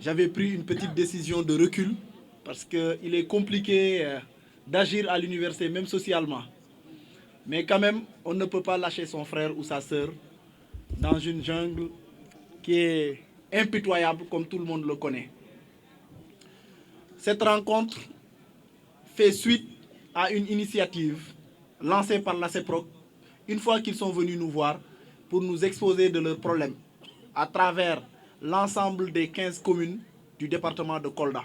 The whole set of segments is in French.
j'avais pris une petite décision de recul parce qu'il est compliqué d'agir à l'université, même socialement. Mais quand même, on ne peut pas lâcher son frère ou sa sœur dans une jungle qui est impitoyable comme tout le monde le connaît. Cette rencontre fait suite à une initiative lancée par la CEPROC une fois qu'ils sont venus nous voir pour nous exposer de leurs problèmes à travers l'ensemble des 15 communes du département de Kolda.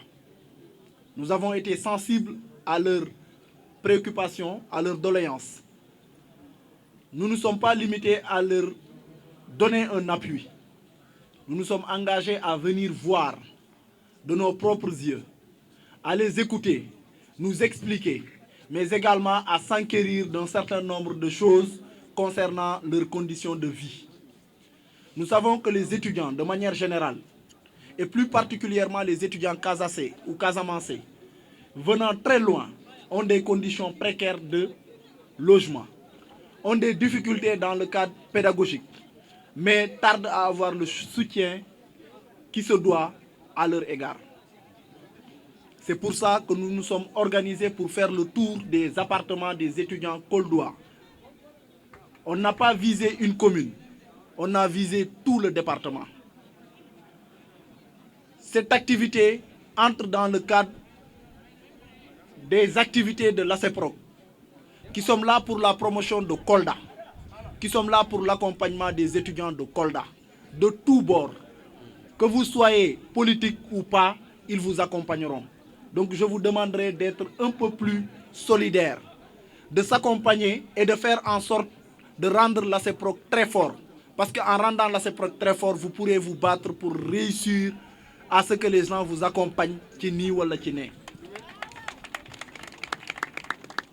Nous avons été sensibles à leurs préoccupations, à leurs doléances. Nous ne sommes pas limités à leur donner un appui. Nous nous sommes engagés à venir voir de nos propres yeux, à les écouter, nous expliquer, mais également à s'enquérir d'un certain nombre de choses concernant leurs conditions de vie. Nous savons que les étudiants, de manière générale, et plus particulièrement les étudiants casassés ou casamancés, venant très loin, ont des conditions précaires de logement, ont des difficultés dans le cadre pédagogique, mais tardent à avoir le soutien qui se doit à leur égard. C'est pour ça que nous nous sommes organisés pour faire le tour des appartements des étudiants koldois. On n'a pas visé une commune, on a visé tout le département. Cette activité entre dans le cadre des activités de l'ACEPROC, qui sommes là pour la promotion de Kolda, qui sommes là pour l'accompagnement des étudiants de Kolda, de tous bords. Que vous soyez politique ou pas, ils vous accompagneront. Donc je vous demanderai d'être un peu plus solidaire, de s'accompagner et de faire en sorte de rendre l'ACEPROC très fort. Parce qu'en rendant l'ACEPROC très fort, vous pourrez vous battre pour réussir à ce que les gens vous accompagnent, Tini ou la Tine.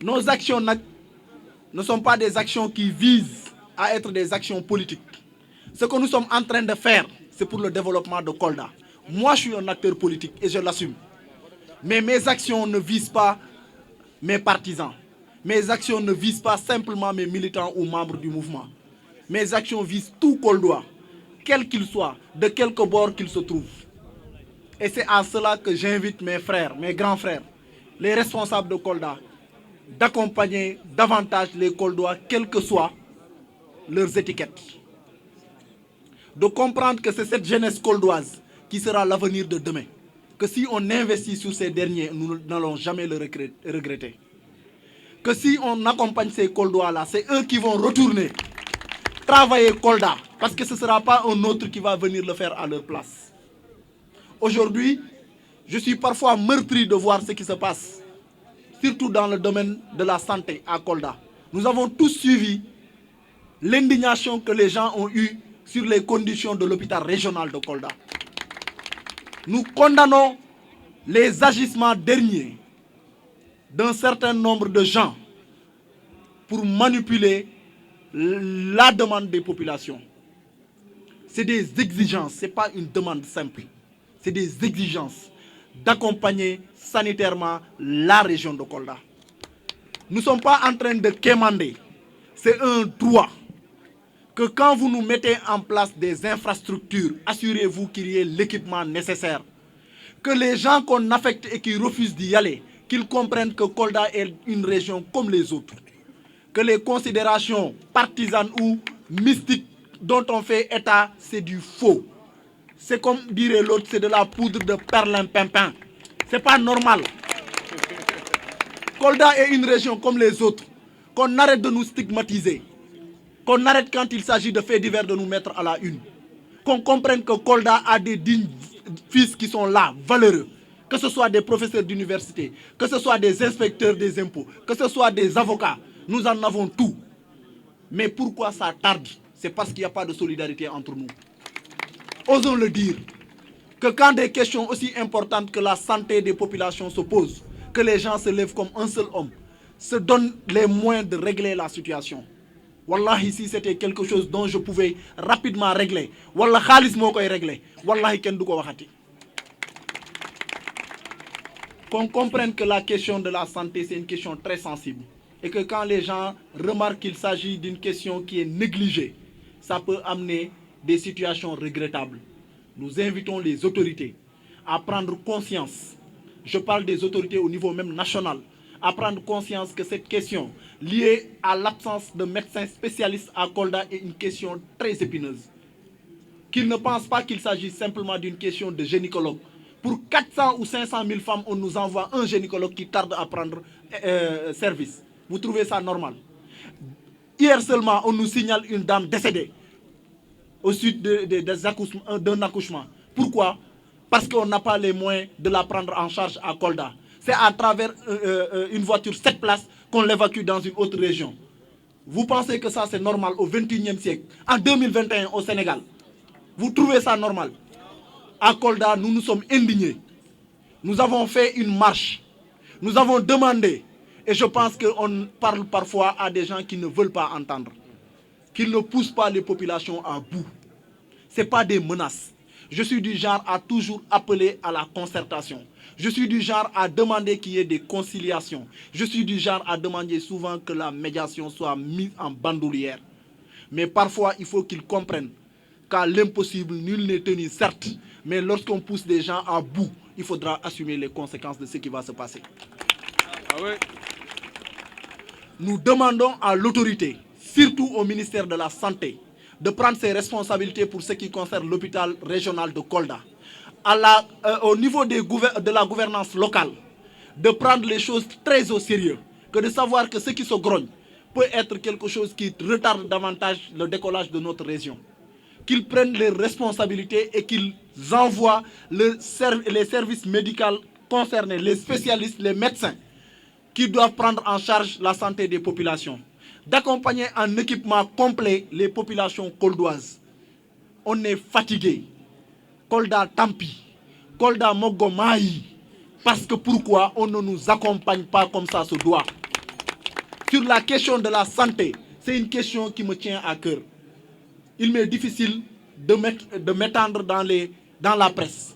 Nos actions ne sont pas des actions qui visent à être des actions politiques. Ce que nous sommes en train de faire, c'est pour le développement de Kolda. Moi, je suis un acteur politique et je l'assume. Mais mes actions ne visent pas mes partisans. Mes actions ne visent pas simplement mes militants ou membres du mouvement. Mes actions visent tout Koldois, quel qu'il soit, de quelque bord qu'il se trouve. Et c'est à cela que j'invite mes frères, mes grands frères, les responsables de Kolda, d'accompagner davantage les Koldois, quelles que soient leurs étiquettes. De comprendre que c'est cette jeunesse koldoise qui sera l'avenir de demain. Que si on investit sur ces derniers, nous n'allons jamais le regretter. Que si on accompagne ces Koldois-là, c'est eux qui vont retourner travailler Kolda, parce que ce ne sera pas un autre qui va venir le faire à leur place. Aujourd'hui, je suis parfois meurtri de voir ce qui se passe, surtout dans le domaine de la santé à Kolda. Nous avons tous suivi l'indignation que les gens ont eue sur les conditions de l'hôpital régional de Kolda. Nous condamnons les agissements derniers d'un certain nombre de gens pour manipuler la demande des populations. C'est des exigences, ce n'est pas une demande simple. C'est des exigences d'accompagner sanitairement la région de Kolda. Nous ne sommes pas en train de quémander. C'est un droit que quand vous nous mettez en place des infrastructures, assurez-vous qu'il y ait l'équipement nécessaire. Que les gens qu'on affecte et qui refusent d'y aller, qu'ils comprennent que Kolda est une région comme les autres. Que les considérations partisanes ou mystiques dont on fait état, c'est du faux. C'est comme dirait l'autre, c'est de la poudre de perlimpinpin. C'est pas normal. Kolda est une région comme les autres. Qu'on arrête de nous stigmatiser. Qu'on arrête quand il s'agit de faits divers de nous mettre à la une. Qu'on comprenne que Kolda a des dignes fils qui sont là, valeureux. Que ce soit des professeurs d'université, que ce soit des inspecteurs des impôts, que ce soit des avocats. Nous en avons tout. Mais pourquoi ça tarde? C'est parce qu'il n'y a pas de solidarité entre nous. Osons le dire. Que quand des questions aussi importantes que la santé des populations se posent, que les gens se lèvent comme un seul homme, se donnent les moyens de régler la situation. Wallahi, si c'était quelque chose dont je pouvais rapidement régler, Wallah khalis mo koy régler, Wallahi ken du ko waxati. Qu'on comprenne que la question de la santé, c'est une question très sensible. Et que quand les gens remarquent qu'il s'agit d'une question qui est négligée, ça peut amener des situations regrettables. Nous invitons les autorités à prendre conscience, je parle des autorités au niveau même national, à prendre conscience que cette question liée à l'absence de médecins spécialistes à Kolda est une question très épineuse. Qu'ils ne pensent pas qu'il s'agit simplement d'une question de gynécologue. Pour 400 ou 500 000 femmes, on nous envoie un gynécologue qui tarde à prendre service. Vous trouvez ça normal? Hier seulement, on nous signale une dame décédée au suite d'un accouchement. Pourquoi? Parce qu'on n'a pas les moyens de la prendre en charge à Kolda. C'est à travers une voiture 7 places qu'on l'évacue dans une autre région. Vous pensez que ça c'est normal au XXIe siècle, en 2021 au Sénégal? Vous trouvez ça normal? À Kolda, nous nous sommes indignés. Nous avons fait une marche. Nous avons demandé. Et je pense qu'on parle parfois à des gens qui ne veulent pas entendre. Qu'ils ne poussent pas les populations à bout. Ce n'est pas des menaces. Je suis du genre à toujours appeler à la concertation. Je suis du genre à demander qu'il y ait des conciliations. Je suis du genre à demander souvent que la médiation soit mise en bandoulière. Mais parfois, il faut qu'ils comprennent qu'à l'impossible, nul n'est tenu, certes. Mais lorsqu'on pousse des gens à bout, il faudra assumer les conséquences de ce qui va se passer. Ah ouais. Nous demandons à l'autorité, surtout au ministère de la Santé, de prendre ses responsabilités pour ce qui concerne l'hôpital régional de Kolda. Au niveau de la gouvernance locale, de prendre les choses très au sérieux, que de savoir que ce qui se grogne peut être quelque chose qui retarde davantage le décollage de notre région. Qu'ils prennent les responsabilités et qu'ils envoient les services médicaux concernés, les spécialistes, les médecins, qui doivent prendre en charge la santé des populations. D'accompagner en équipement complet les populations koldoises. On est fatigué. Kolda Tampi, Kolda Mogomaï. Parce que pourquoi on ne nous accompagne pas comme ça se doit? Sur la question de la santé, c'est une question qui me tient à cœur. Il m'est difficile de m'étendre dans la presse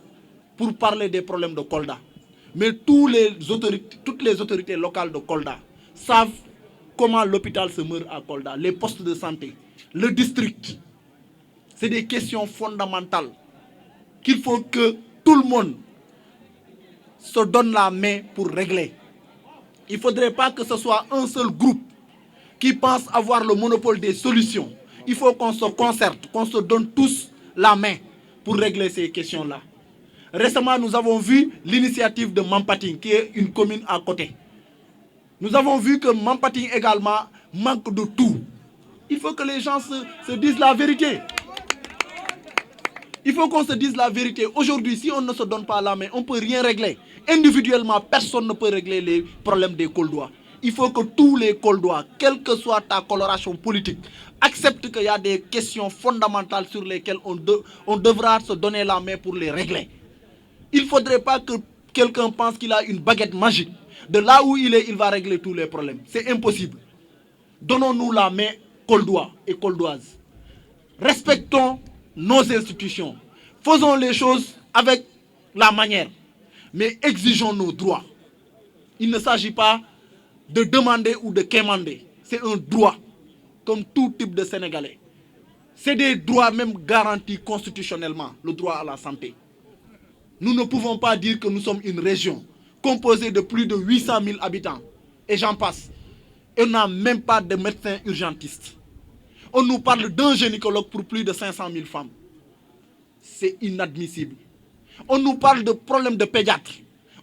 pour parler des problèmes de Kolda. Mais toutes les autorités locales de Kolda savent comment l'hôpital se meurt à Kolda, les postes de santé, le district. C'est des questions fondamentales qu'il faut que tout le monde se donne la main pour régler. Il ne faudrait pas que ce soit un seul groupe qui pense avoir le monopole des solutions. Il faut qu'on se concerte, qu'on se donne tous la main pour régler ces questions-là. Récemment, nous avons vu l'initiative de Mampating, qui est une commune à côté. Nous avons vu que Mampating également manque de tout. Il faut que les gens se disent la vérité. Il faut qu'on se dise la vérité. Aujourd'hui, si on ne se donne pas la main, on ne peut rien régler. Individuellement, personne ne peut régler les problèmes des Koldois. Il faut que tous les Koldois, quelle que soit ta coloration politique, acceptent qu'il y a des questions fondamentales sur lesquelles on devra se donner la main pour les régler. Il ne faudrait pas que quelqu'un pense qu'il a une baguette magique. De là où il est, il va régler tous les problèmes. C'est impossible. Donnons-nous la main, Koldois et Koldoises. Respectons nos institutions. Faisons les choses avec la manière. Mais exigeons nos droits. Il ne s'agit pas de demander ou de quémander. C'est un droit, comme tout type de Sénégalais. C'est des droits même garantis constitutionnellement, le droit à la santé. Nous ne pouvons pas dire que nous sommes une région composée de plus de 800 000 habitants. Et j'en passe. Et on n'a même pas de médecins urgentistes. On nous parle d'un gynécologue pour plus de 500 000 femmes. C'est inadmissible. On nous parle de problèmes de pédiatre.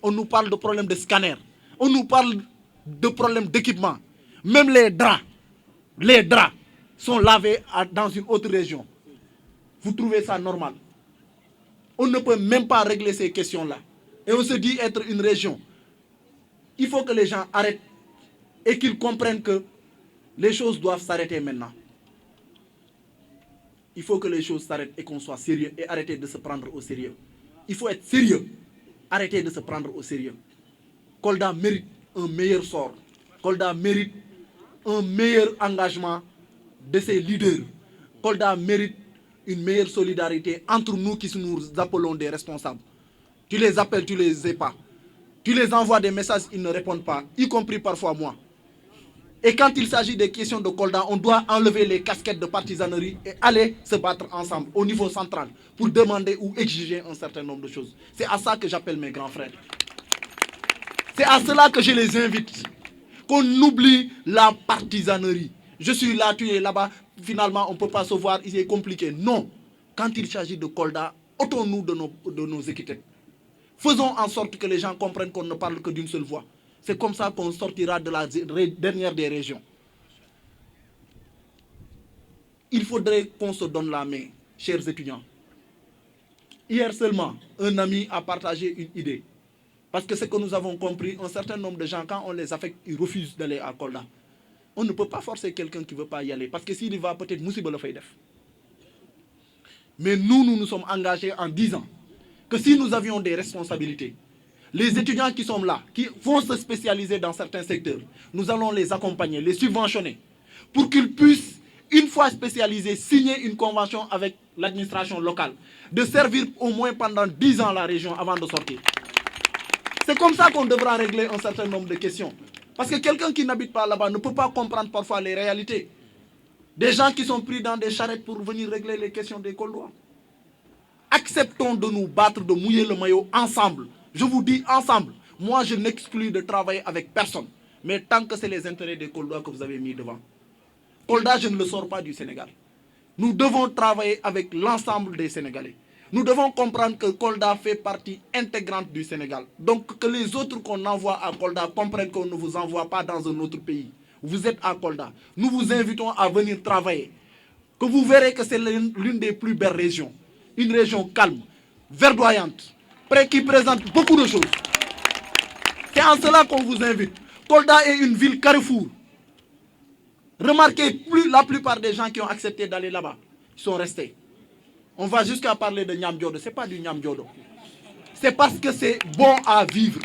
On nous parle de problèmes de scanner. On nous parle de problèmes d'équipement. Même les draps sont lavés dans une autre région. Vous trouvez ça normal? On ne peut même pas régler ces questions-là. Et on se dit être une région. Il faut que les gens arrêtent et qu'ils comprennent que les choses doivent s'arrêter maintenant. Il faut que les choses s'arrêtent et qu'on soit sérieux et arrêter de se prendre au sérieux. Il faut être sérieux. Arrêtez de se prendre au sérieux. Kolda mérite un meilleur sort. Kolda mérite un meilleur engagement de ses leaders. Kolda mérite une meilleure solidarité entre nous qui nous appelons des responsables. Tu les appelles, tu les aies pas. Tu les envoies des messages, ils ne répondent pas, y compris parfois moi. Et quand il s'agit des questions de Kolda, on doit enlever les casquettes de partisanerie et aller se battre ensemble au niveau central pour demander ou exiger un certain nombre de choses. C'est à ça que j'appelle mes grands frères. C'est à cela que je les invite. Qu'on oublie la partisanerie. Je suis là, tu es là-bas, finalement on ne peut pas se voir, c'est compliqué. Non. Quand il s'agit de Kolda, ôtons-nous de nos étiquettes. Faisons en sorte que les gens comprennent qu'on ne parle que d'une seule voix. C'est comme ça qu'on sortira de la dernière des régions. Il faudrait qu'on se donne la main, chers étudiants. Hier seulement, un ami a partagé une idée. Parce que ce que nous avons compris, un certain nombre de gens, quand on les affecte, ils refusent d'aller à Kolda. On ne peut pas forcer quelqu'un qui ne veut pas y aller. Parce que s'il y va, peut-être Moussiba le fait. Mais nous nous sommes engagés en disant que si nous avions des responsabilités, les étudiants qui sont là, qui vont se spécialiser dans certains secteurs, nous allons les accompagner, les subventionner, pour qu'ils puissent, une fois spécialisés, signer une convention avec l'administration locale, de servir au moins pendant 10 ans la région avant de sortir. C'est comme ça qu'on devra régler un certain nombre de questions. Parce que quelqu'un qui n'habite pas là-bas ne peut pas comprendre parfois les réalités. Des gens qui sont pris dans des charrettes pour venir régler les questions des Koldois. Acceptons de nous battre, de mouiller le maillot ensemble. Je vous dis ensemble. Moi, je n'exclus de travailler avec personne. Mais tant que c'est les intérêts des Koldois que vous avez mis devant. Kolda, je ne le sors pas du Sénégal. Nous devons travailler avec l'ensemble des Sénégalais. Nous devons comprendre que Kolda fait partie intégrante du Sénégal. Donc que les autres qu'on envoie à Kolda comprennent qu'on ne vous envoie pas dans un autre pays. Vous êtes à Kolda. Nous vous invitons à venir travailler. Que vous verrez que c'est l'une des plus belles régions. Une région calme, verdoyante, qui présente beaucoup de choses. C'est en cela qu'on vous invite. Kolda est une ville carrefour. Remarquez, la plupart des gens qui ont accepté d'aller là-bas sont restés. On va jusqu'à parler de Niam Diodo. Ce n'est pas du Niam Diodo. C'est parce que c'est bon à vivre.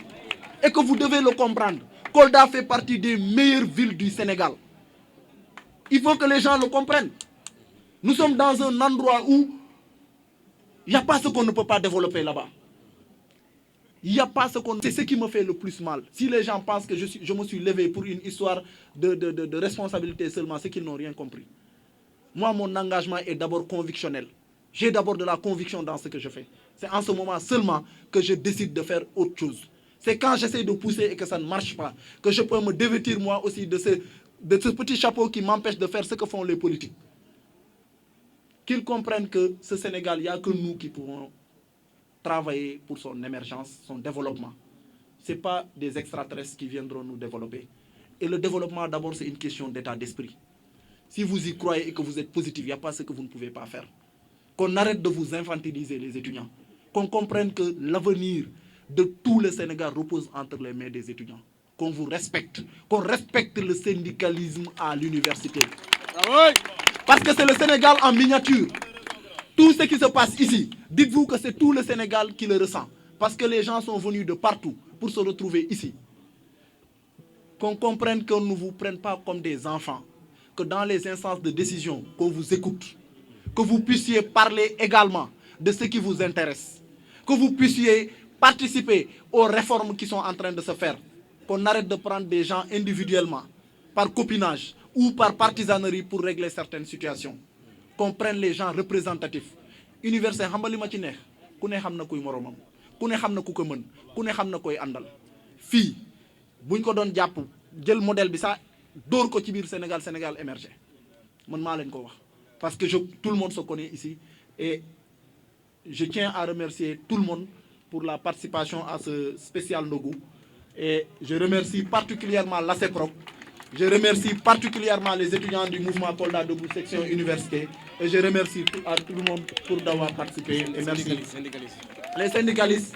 Et que vous devez le comprendre. Kolda fait partie des meilleures villes du Sénégal. Il faut que les gens le comprennent. Nous sommes dans un endroit où il n'y a pas ce qu'on ne peut pas développer là-bas. Il n'y a pas ce qu'on... C'est ce qui me fait le plus mal. Si les gens pensent que je me suis levé pour une histoire de responsabilité seulement, c'est qu'ils n'ont rien compris. Moi, mon engagement est d'abord convictionnel. J'ai d'abord de la conviction dans ce que je fais. C'est en ce moment seulement que je décide de faire autre chose. C'est quand j'essaie de pousser et que ça ne marche pas, que je peux me dévêtir moi aussi de ce petit chapeau qui m'empêche de faire ce que font les politiques. Qu'ils comprennent que ce Sénégal, il n'y a que nous qui pouvons travailler pour son émergence, son développement. Ce n'est pas des extraterrestres qui viendront nous développer. Et le développement, d'abord, c'est une question d'état d'esprit. Si vous y croyez et que vous êtes positif, il n'y a pas ce que vous ne pouvez pas faire. Qu'on arrête de vous infantiliser, les étudiants. Qu'on comprenne que l'avenir de tout le Sénégal repose entre les mains des étudiants. Qu'on vous respecte. Qu'on respecte le syndicalisme à l'université. Parce que c'est le Sénégal en miniature. Tout ce qui se passe ici, dites-vous que c'est tout le Sénégal qui le ressent. Parce que les gens sont venus de partout pour se retrouver ici. Qu'on comprenne qu'on ne vous prenne pas comme des enfants. Que dans les instances de décision, qu'on vous écoute. Que vous puissiez parler également de ce qui vous intéresse. Que vous puissiez participer aux réformes qui sont en train de se faire. Qu'on arrête de prendre des gens individuellement, par copinage ou par partisanerie pour régler certaines situations. Qu'on prenne les gens représentatifs. Université, xambali ma ci neex ku ne xam na kuy moromam ku ne xam na ku ko mën ku ne xam na koy àndal fii buñ ko doon jàpp jël modèle bi sax dóor ko ci biir Sénégal émergé man maa leen ko wax parce que tout le monde se connaît ici et je tiens à remercier tout le monde pour la participation à ce spécial Ndogu et je remercie particulièrement l'ASEPROC. Je remercie particulièrement les étudiants du mouvement Kolda Debout section université et je remercie à tout le monde pour d'avoir participé et merci. Les syndicalistes,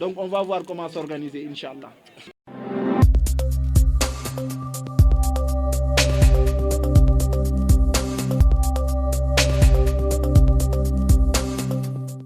donc on va voir comment s'organiser, Inch'Allah.